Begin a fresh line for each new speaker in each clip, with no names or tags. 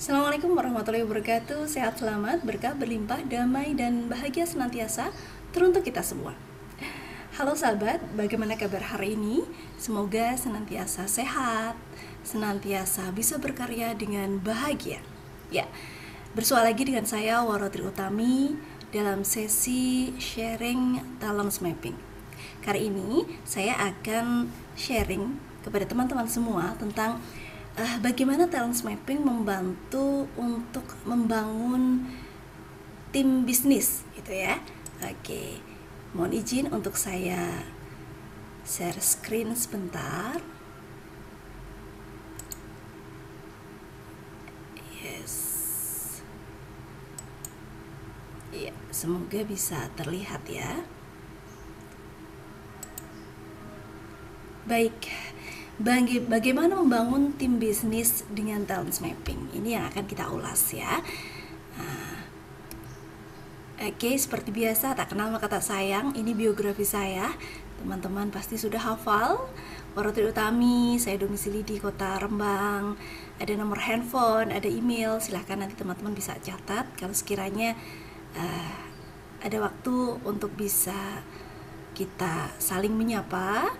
Assalamualaikum warahmatullahi wabarakatuh. Sehat selamat, berkah berlimpah, damai dan bahagia senantiasa teruntuk kita semua. Halo sahabat, bagaimana kabar hari ini? Semoga senantiasa sehat, senantiasa bisa berkarya dengan bahagia. Ya, bersua lagi dengan saya Warotri Utami dalam sesi sharing talent mapping. Kali ini saya akan sharing kepada teman-teman semua tentang bagaimana talent mapping membantu untuk membangun tim bisnis gitu ya. Oke, mohon izin untuk saya share screen sebentar. Yes. Ya, semoga bisa terlihat ya. Baik, bagaimana membangun tim bisnis dengan talent mapping? Ini yang akan kita ulas ya. Oke, seperti biasa, tak kenal maka tak sayang. Ini biografi saya. Teman-teman pasti sudah hafal. Warotri Utami, saya domisili di Kota Rembang. Ada nomor handphone, ada email. Silahkan nanti teman-teman bisa catat. Kalau sekiranya ada waktu untuk bisa kita saling menyapa,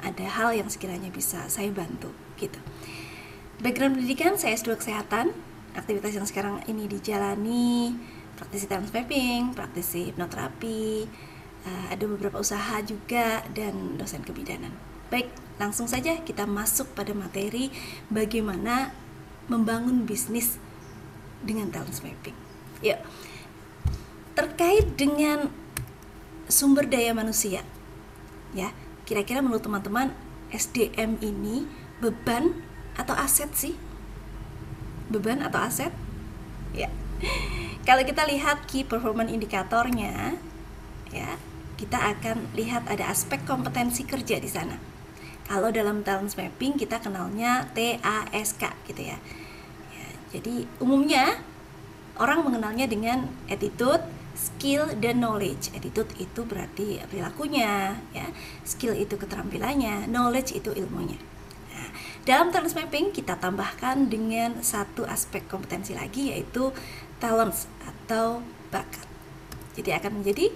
ada hal yang sekiranya bisa saya bantu gitu. Background pendidikan, saya S2 Kesehatan. Aktivitas yang sekarang ini dijalani praktisi talent mapping, praktisi hipnoterapi, ada beberapa usaha juga, dan dosen kebidanan. Baik, langsung saja kita masuk pada materi bagaimana membangun bisnis dengan talent mapping. Yuk, terkait dengan sumber daya manusia ya, kira-kira menurut teman-teman SDM ini beban atau aset sih? Beban atau aset? Ya. Kalau kita lihat key performance indikatornya ya, kita akan lihat ada aspek kompetensi kerja di sana. Kalau dalam talent mapping kita kenalnya TASK gitu ya. Jadi umumnya orang mengenalnya dengan attitude, skill, dan knowledge. Attitude itu berarti perilakunya, ya. Skill itu keterampilannya, knowledge itu ilmunya. Nah, dalam talent mapping kita tambahkan dengan satu aspek kompetensi lagi, yaitu talents atau bakat. Jadi akan menjadi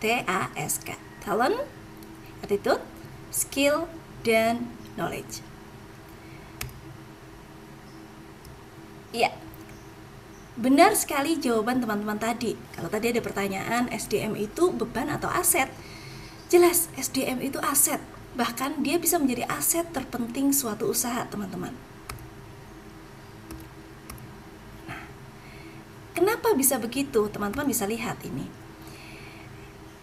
TASK, talent, attitude, skill, dan knowledge. Ya, benar sekali jawaban teman-teman tadi. Kalau tadi ada pertanyaan SDM itu beban atau aset, jelas SDM itu aset. Bahkan dia bisa menjadi aset terpenting suatu usaha, teman-teman. Nah, kenapa bisa begitu? Teman-teman bisa lihat ini.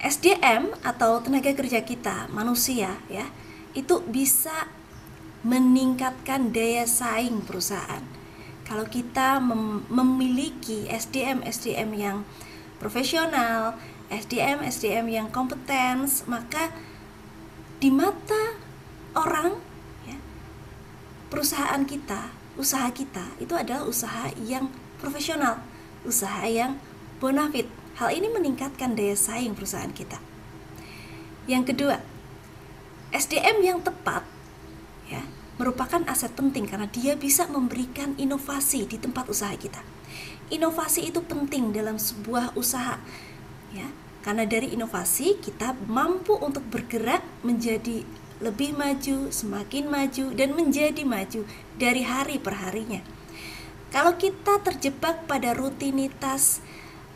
SDM atau tenaga kerja kita, manusia ya, itu bisa meningkatkan daya saing perusahaan. Kalau kita memiliki SDM yang profesional, SDM yang kompeten, maka di mata orang ya, perusahaan kita, usaha kita itu adalah usaha yang profesional, usaha yang bonafit. Hal ini meningkatkan daya saing perusahaan kita. Yang kedua, SDM yang tepat ya, merupakan aset penting karena dia bisa memberikan inovasi di tempat usaha kita. Inovasi itu penting dalam sebuah usaha ya, karena dari inovasi kita mampu untuk bergerak menjadi lebih maju, semakin maju, dan menjadi maju dari hari per harinya. Kalau kita terjebak pada rutinitas,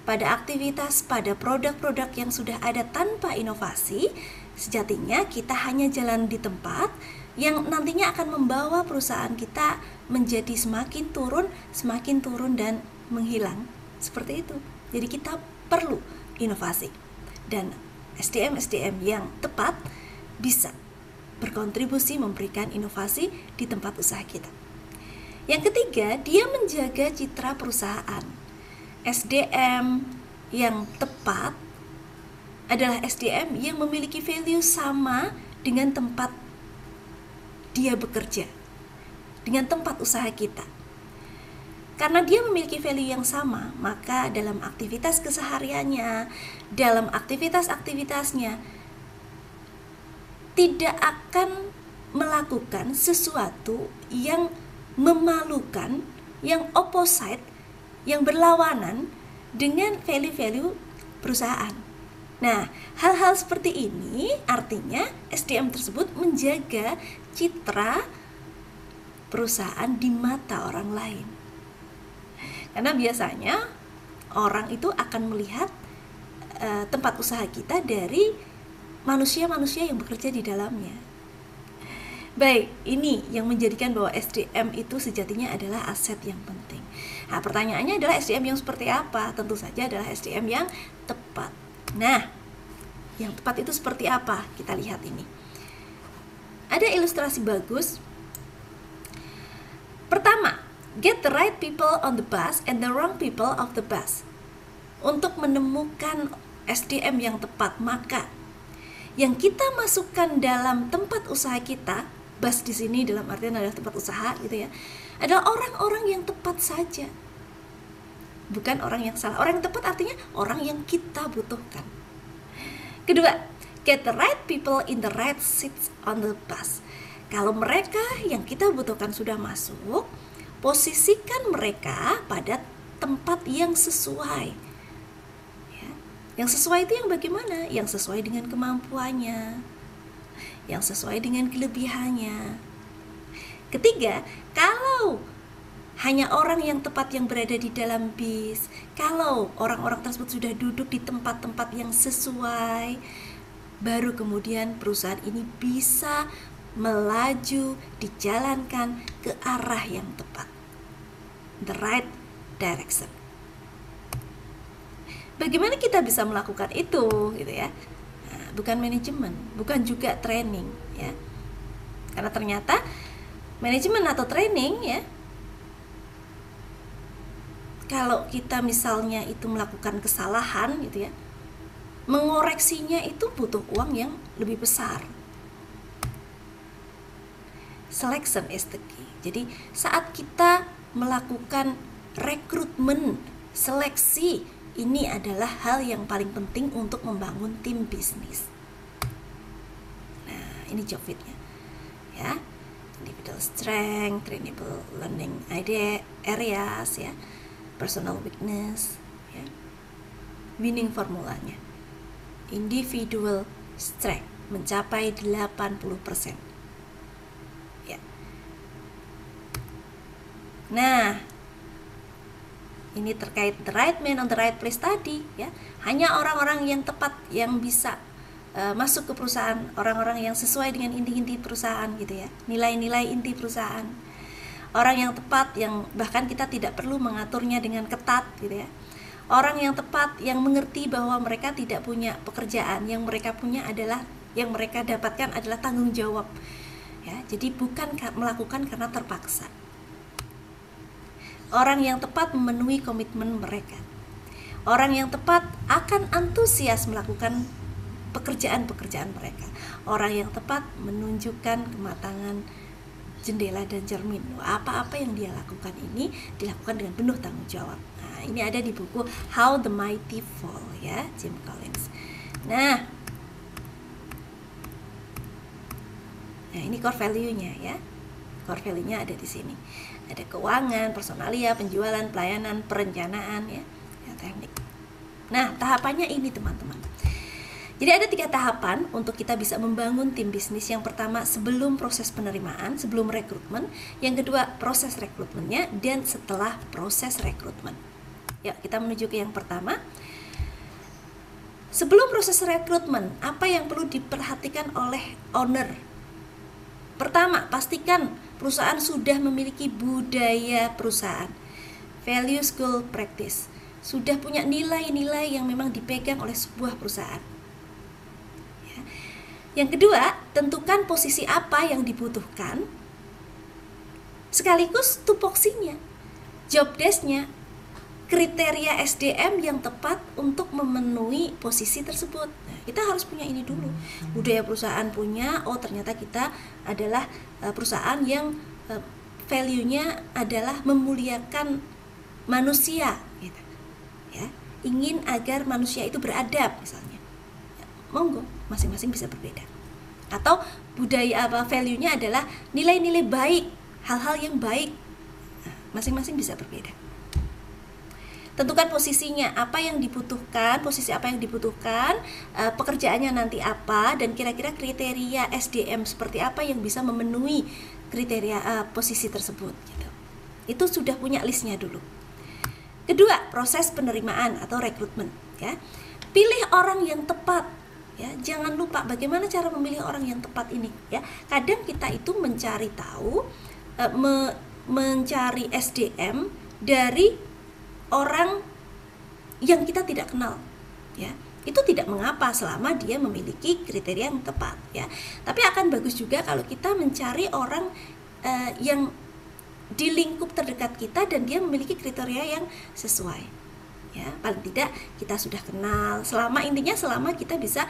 pada aktivitas, pada produk-produk yang sudah ada tanpa inovasi, sejatinya kita hanya jalan di tempat yang nantinya akan membawa perusahaan kita menjadi semakin turun dan menghilang. Seperti itu. Jadi kita perlu inovasi. Dan SDM yang tepat bisa berkontribusi memberikan inovasi di tempat usaha kita. Yang ketiga, dia menjaga citra perusahaan. SDM yang tepat adalah SDM yang memiliki value sama dengan tempat dia bekerja, dengan tempat usaha kita. Karena dia memiliki value yang sama, maka dalam aktivitas kesehariannya, dalam aktivitas-aktivitasnya, tidak akan melakukan sesuatu yang memalukan, yang opposite, yang berlawanan dengan value-value perusahaan. Nah, hal-hal seperti ini artinya SDM tersebut menjaga citra perusahaan di mata orang lain. Karena biasanya orang itu akan melihat tempat usaha kita dari manusia-manusia yang bekerja di dalamnya. Baik, ini yang menjadikan bahwa SDM itu sejatinya adalah aset yang penting. Nah, pertanyaannya adalah SDM yang seperti apa? Tentu saja adalah SDM yang tepat. Nah, yang tepat itu seperti apa? Kita lihat ini. Ada ilustrasi bagus. Pertama, get the right people on the bus and the wrong people off the bus. Untuk menemukan SDM yang tepat, maka yang kita masukkan dalam tempat usaha kita, bus di sini dalam artian adalah tempat usaha gitu ya, adalah orang-orang yang tepat saja. Bukan orang yang salah. Orang yang tepat artinya orang yang kita butuhkan. Kedua, get the right people in the right seats on the bus. Kalau mereka yang kita butuhkan sudah masuk, posisikan mereka pada tempat yang sesuai. Ya. Yang sesuai itu yang bagaimana? Yang sesuai dengan kemampuannya, yang sesuai dengan kelebihannya. Ketiga, kalau hanya orang yang tepat yang berada di dalam bis, kalau orang-orang tersebut sudah duduk di tempat-tempat yang sesuai, baru kemudian perusahaan ini bisa melaju, dijalankan ke arah yang tepat, the right direction. Bagaimana kita bisa melakukan itu, gitu ya? Nah, bukan manajemen, bukan juga training, ya. Karena ternyata manajemen atau training, ya, kalau kita misalnya itu melakukan kesalahan, gitu ya, mengoreksinya itu butuh uang yang lebih besar. Selection is the key. Jadi saat kita melakukan rekrutmen, seleksi, ini adalah hal yang paling penting untuk membangun tim bisnis. Nah, ini job fitnya, ya. Individual strength, trainable learning areas, ya, personal weakness, ya. Winning formulanya, individual strength mencapai 80%. Ya. Nah, ini terkait the right man on the right place tadi, ya. Hanya orang-orang yang tepat yang bisa masuk ke perusahaan, orang-orang yang sesuai dengan inti-inti perusahaan, gitu ya, nilai-nilai inti perusahaan. Orang yang tepat yang bahkan kita tidak perlu mengaturnya dengan ketat, gitu ya. Orang yang tepat yang mengerti bahwa mereka tidak punya pekerjaan, yang mereka punya adalah, yang mereka dapatkan adalah tanggung jawab, ya. Jadi bukan melakukan karena terpaksa. Orang yang tepat memenuhi komitmen mereka. Orang yang tepat akan antusias melakukan pekerjaan-pekerjaan mereka. Orang yang tepat menunjukkan kematangan jendela dan cermin. Apa-apa yang dia lakukan ini dilakukan dengan penuh tanggung jawab. Nah, ini ada di buku How the Mighty Fall, ya, Jim Collins. Nah, ini core value-nya, ya. Core value-nya ada di sini. Ada keuangan, personalia, penjualan, pelayanan, perencanaan, ya, teknik. Nah, tahapannya ini, teman-teman. Jadi ada 3 tahapan untuk kita bisa membangun tim bisnis. Yang pertama, sebelum proses penerimaan, sebelum rekrutmen. Yang kedua, proses rekrutmennya, dan setelah proses rekrutmen. Ya, kita menuju ke yang pertama. Sebelum proses rekrutmen, apa yang perlu diperhatikan oleh owner? Pertama, pastikan perusahaan sudah memiliki budaya perusahaan, values, goal, practice. Sudah punya nilai-nilai yang memang dipegang oleh sebuah perusahaan. Ya. Yang kedua, tentukan posisi apa yang dibutuhkan, sekaligus tupoksinya, job desk-nya, kriteria SDM yang tepat untuk memenuhi posisi tersebut. Nah, kita harus punya ini dulu. Budaya perusahaan punya, oh ternyata kita adalah perusahaan yang value-nya adalah memuliakan manusia, gitu. Ya, ingin agar manusia itu beradab misalnya. Ya, monggo, masing-masing bisa berbeda. Atau budaya value-nya adalah nilai-nilai baik, hal-hal yang baik masing-masing bisa berbeda. Tentukan posisinya, apa yang dibutuhkan, posisi apa yang dibutuhkan, pekerjaannya nanti apa, dan kira-kira kriteria SDM seperti apa yang bisa memenuhi kriteria posisi tersebut gitu. Itu sudah punya listnya dulu. Kedua, proses penerimaan atau rekrutmen ya. Pilih orang yang tepat ya. Jangan lupa bagaimana cara memilih orang yang tepat ini ya. Kadang kita itu mencari tahu mencari SDM dari orang yang kita tidak kenal ya. Itu tidak mengapa selama dia memiliki kriteria yang tepat ya. Tapi akan bagus juga kalau kita mencari orang yang di lingkup terdekat kita dan dia memiliki kriteria yang sesuai ya. Paling tidak kita sudah kenal, selama kita bisa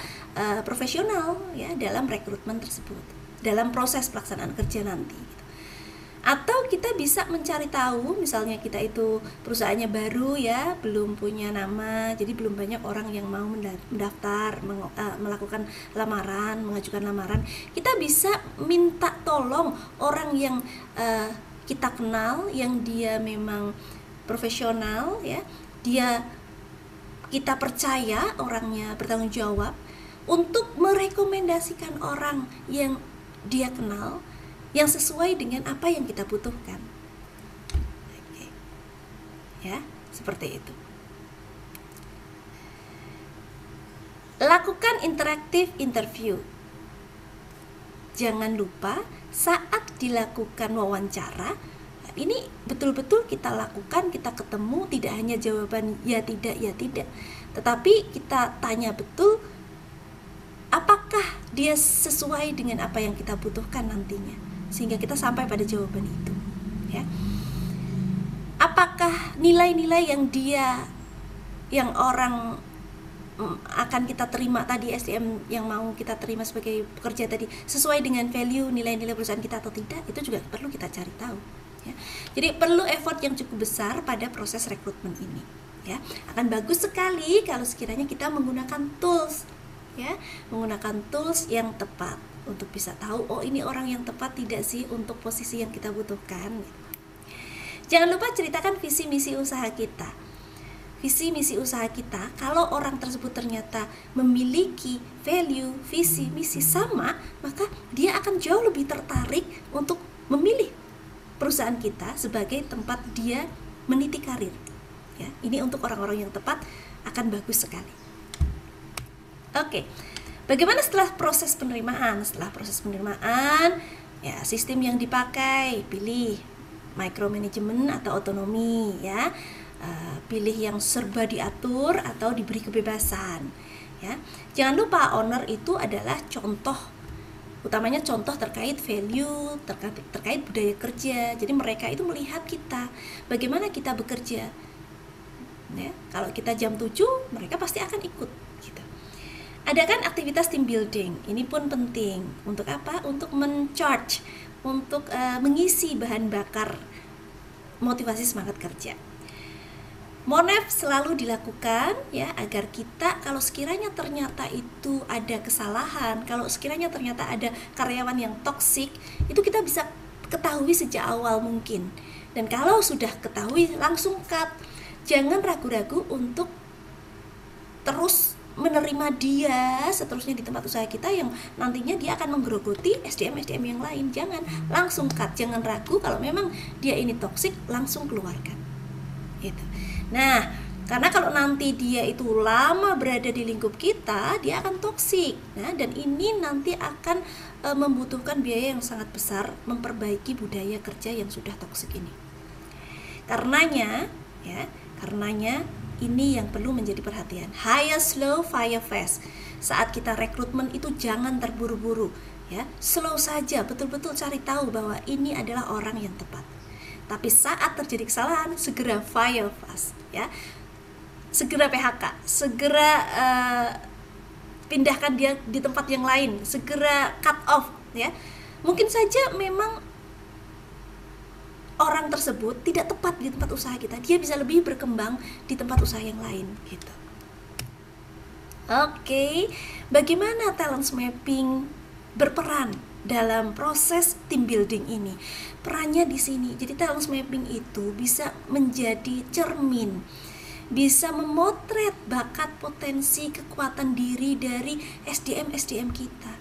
profesional ya dalam rekrutmen tersebut, dalam proses pelaksanaan kerja nanti. Atau kita bisa mencari tahu, misalnya kita itu perusahaannya baru ya, belum punya nama, jadi belum banyak orang yang mau mendaftar, melakukan lamaran, mengajukan lamaran. Kita bisa minta tolong orang yang kita kenal, yang dia memang profesional ya, kita percaya orangnya bertanggung jawab untuk merekomendasikan orang yang dia kenal yang sesuai dengan apa yang kita butuhkan. Oke. Ya, seperti itu. Lakukan interaktif interview. Jangan lupa saat dilakukan wawancara, ini betul-betul kita lakukan, kita ketemu, tidak hanya jawaban ya tidak, tetapi kita tanya betul apakah dia sesuai dengan apa yang kita butuhkan nantinya, sehingga kita sampai pada jawaban itu ya. Apakah nilai-nilai yang orang akan kita terima tadi, SDM yang mau kita terima sebagai pekerja tadi, sesuai dengan value nilai-nilai perusahaan kita atau tidak, itu juga perlu kita cari tahu ya. Jadi perlu effort yang cukup besar pada proses rekrutmen ini ya. Akan bagus sekali kalau sekiranya kita menggunakan tools ya, menggunakan tools yang tepat untuk bisa tahu, oh ini orang yang tepat tidak sih untuk posisi yang kita butuhkan. Jangan lupa ceritakan visi misi usaha kita. Visi misi usaha kita, kalau orang tersebut ternyata memiliki value, visi misi sama, maka dia akan jauh lebih tertarik untuk memilih perusahaan kita sebagai tempat dia meniti karir ya. Ini untuk orang-orang yang tepat akan bagus sekali. Oke, bagaimana setelah proses penerimaan? Setelah proses penerimaan, ya sistem yang dipakai, pilih micromanagement atau otonomi ya. Pilih yang serba diatur atau diberi kebebasan ya. Jangan lupa owner itu adalah contoh, utamanya contoh terkait value, terkait budaya kerja. Jadi mereka itu melihat kita, bagaimana kita bekerja ya. Kalau kita jam 7, mereka pasti akan ikut gitu. Adakan aktivitas team building, ini pun penting. Untuk apa? Untuk men-charge, untuk mengisi bahan bakar motivasi semangat kerja. Monef selalu dilakukan ya, agar kita kalau sekiranya ternyata itu ada kesalahan, kalau sekiranya ternyata ada karyawan yang toksik, itu kita bisa ketahui sejak awal mungkin. Dan kalau sudah ketahui, langsung cut. Jangan ragu-ragu untuk terus menerima dia seterusnya di tempat usaha kita yang nantinya dia akan menggerogoti SDM yang lain. Jangan, langsung cut. Jangan ragu, kalau memang dia ini toksik, langsung keluarkan gitu. Nah, karena kalau nanti dia itu lama berada di lingkup kita, dia akan toksik. Nah, dan ini nanti akan membutuhkan biaya yang sangat besar memperbaiki budaya kerja yang sudah toksik ini. Karenanya ini yang perlu menjadi perhatian. Hire slow, fire fast. Saat kita rekrutmen itu jangan terburu-buru ya. Slow saja, betul-betul cari tahu bahwa ini adalah orang yang tepat. Tapi saat terjadi kesalahan, segera fire fast ya. Segera PHK, segera pindahkan dia di tempat yang lain, segera cut off ya. Mungkin saja memang orang tersebut tidak tepat di tempat usaha kita, dia bisa lebih berkembang di tempat usaha yang lain gitu. Oke, bagaimana talent mapping berperan dalam proses team building ini. Perannya di sini. Jadi talent mapping itu bisa menjadi cermin, bisa memotret bakat, potensi, kekuatan diri dari SDM kita,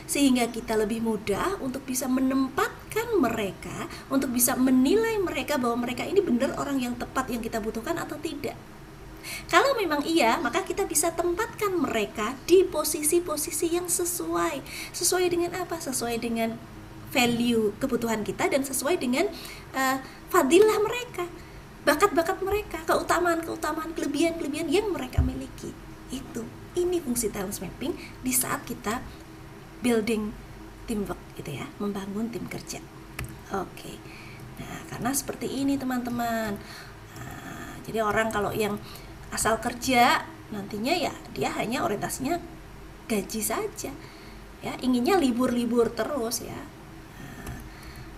sehingga kita lebih mudah untuk bisa menempatkan mereka, untuk bisa menilai mereka bahwa mereka ini benar orang yang tepat yang kita butuhkan atau tidak. Kalau memang iya, maka kita bisa tempatkan mereka di posisi-posisi yang sesuai. Sesuai dengan apa? Sesuai dengan value kebutuhan kita dan sesuai dengan fadilah mereka, bakat-bakat mereka, keutamaan-keutamaan, kelebihan-kelebihan yang mereka miliki. Ini fungsi talent mapping di saat kita building teamwork gitu ya, membangun tim kerja. Oke. Nah, karena seperti ini teman-teman. Jadi orang kalau yang asal kerja nantinya ya dia hanya orientasinya gaji saja. Ya, inginnya libur-libur terus ya.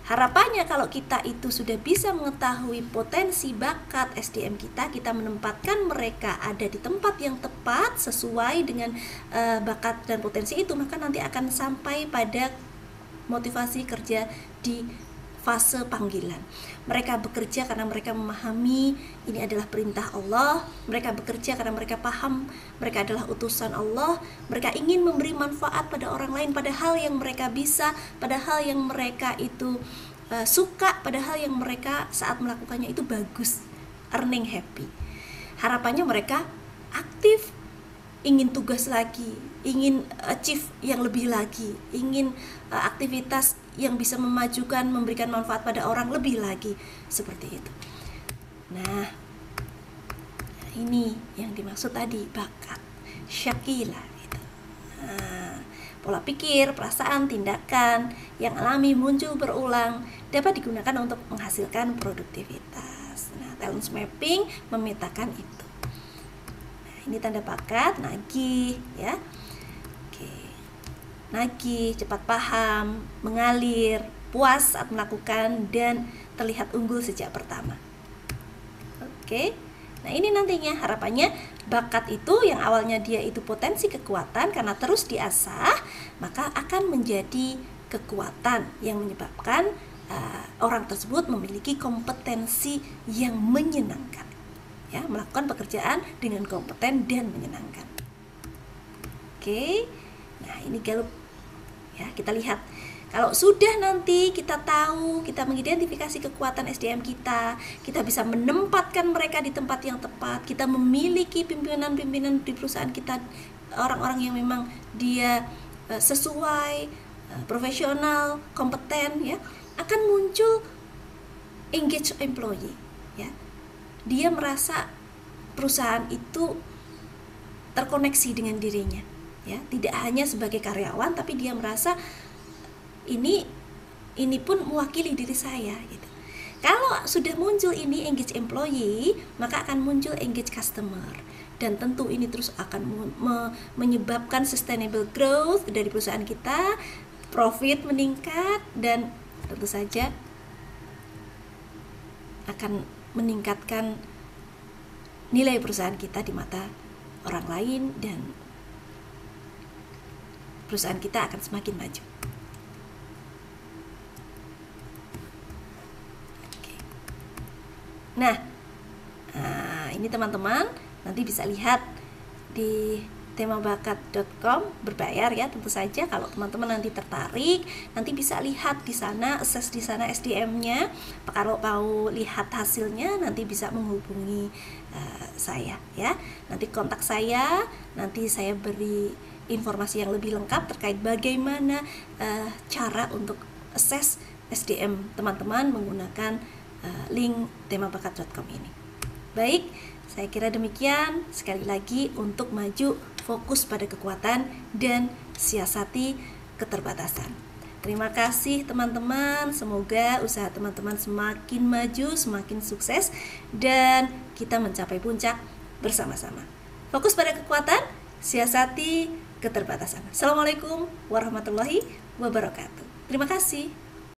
Harapannya kalau kita itu sudah bisa mengetahui potensi bakat SDM kita menempatkan mereka ada di tempat yang tepat sesuai dengan bakat dan potensi itu, maka nanti akan sampai pada motivasi kerja di fase panggilan. Mereka bekerja karena mereka memahami ini adalah perintah Allah. Mereka bekerja karena mereka paham mereka adalah utusan Allah. Mereka ingin memberi manfaat pada orang lain, pada hal yang mereka bisa, pada hal yang mereka itu suka, pada hal yang mereka saat melakukannya itu bagus, earning happy. Harapannya mereka aktif, ingin tugas lagi, ingin achieve yang lebih lagi, ingin aktivitas yang bisa memajukan, memberikan manfaat pada orang lebih lagi, seperti itu. Nah, ini yang dimaksud tadi bakat syakila gitu. Pola pikir, perasaan, tindakan yang alami muncul berulang dapat digunakan untuk menghasilkan produktivitas. Nah, talent mapping memetakan itu. Nah, ini tanda bakat, nagih ya. Nagih, cepat paham, mengalir, puas saat melakukan, dan terlihat unggul sejak pertama. Oke, nah ini nantinya harapannya bakat itu yang awalnya dia itu potensi kekuatan, karena terus diasah maka akan menjadi kekuatan yang menyebabkan orang tersebut memiliki kompetensi yang menyenangkan, ya, melakukan pekerjaan dengan kompeten dan menyenangkan. Oke. Nah, ini Gallup ya, kita lihat. Kalau sudah nanti kita tahu, kita mengidentifikasi kekuatan SDM kita bisa menempatkan mereka di tempat yang tepat, kita memiliki pimpinan-pimpinan di perusahaan kita, orang-orang yang memang dia sesuai, profesional, kompeten ya, akan muncul engage employee ya. Dia merasa perusahaan itu terkoneksi dengan dirinya. Ya, tidak hanya sebagai karyawan, tapi dia merasa ini pun mewakili diri saya gitu. Kalau sudah muncul ini engage employee, maka akan muncul engage customer, dan tentu ini terus akan menyebabkan sustainable growth dari perusahaan kita, profit meningkat, dan tentu saja akan meningkatkan nilai perusahaan kita di mata orang lain, dan perusahaan kita akan semakin maju. Oke. Nah, ini teman-teman nanti bisa lihat di temabakat.com, berbayar ya tentu saja. Kalau teman-teman nanti tertarik, nanti bisa lihat di sana, akses di sana SDM-nya. Kalau mau lihat hasilnya, nanti bisa menghubungi saya ya. Nanti kontak saya, nanti saya beri informasi yang lebih lengkap terkait bagaimana cara untuk akses SDM teman-teman menggunakan link temabakat.com ini. Baik, saya kira demikian. Sekali lagi, untuk maju fokus pada kekuatan dan siasati keterbatasan. Terima kasih teman-teman, semoga usaha teman-teman semakin maju, semakin sukses, dan kita mencapai puncak bersama-sama. Fokus pada kekuatan, siasati keterbatasan. Assalamualaikum warahmatullahi wabarakatuh. Terima kasih.